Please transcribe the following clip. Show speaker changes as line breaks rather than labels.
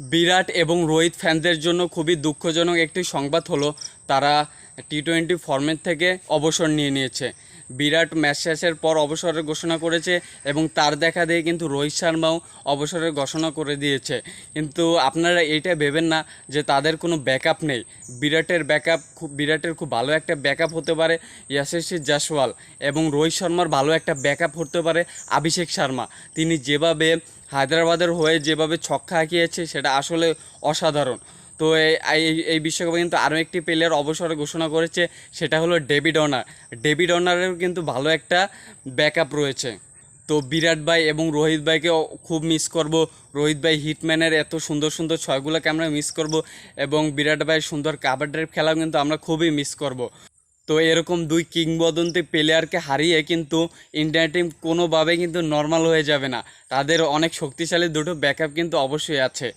বিরাট এবং রোহিত ফ্যানদের জন্য খুবই দুঃখজনক একটি সংবাদ হলো, তারা টি-20 ফরম্যাট থেকে অবসর নিয়েছে। বিরাট ম্যাচ শেষের পর অবসরের ঘোষণা করেছে এবং তার দেখা দিয়ে কিন্তু রোহিত শর্মাও অবসরের ঘোষণা করে দিয়েছে। কিন্তু আপনারা এইটা ভেবেন না যে তাদের কোনো ব্যাকআপ নেই। বিরাটের খুব ভালো একটা ব্যাকআপ হতে পারে ইয়াশস্বী জয়সওয়াল, এবং রোহিত শর্মার ভালো একটা ব্যাকআপ হতে পারে অভিষেক শর্মা। তিনি যেভাবে হায়দ্রাবাদের হয়ে যেভাবে ছক্কা হাঁকিয়েছে সেটা আসলে অসাধারণ। তো এই বিশ্বকাপে কিন্তু আরও একটি প্লেয়ার অবসরে ঘোষণা করেছে, সেটা হলো ডেভিড ওয়ার্নার। ডেভিড ওয়ার্নারেরও কিন্তু ভালো একটা ব্যাকআপ রয়েছে। তো বিরাট ভাই এবং রোহিত ভাইকে খুব মিস করব। রোহিত ভাই হিটম্যানের এত সুন্দর সুন্দর ছয়গুলোকে আমরা মিস করব, এবং বিরাট ভাইয়ের সুন্দর কাভার ড্রাইভ খেলাও কিন্তু আমরা খুবই মিস করব। তো এরকম দুই কিংবদন্তি প্লেয়ারকে হারিয়ে কিন্তু ইন্ডিয়ান টিম কোনোভাবে কিন্তু নর্মাল হয়ে যাবে না। তাদের অনেক শক্তিশালী দুটো ব্যাকআপ কিন্তু অবশ্যই আছে।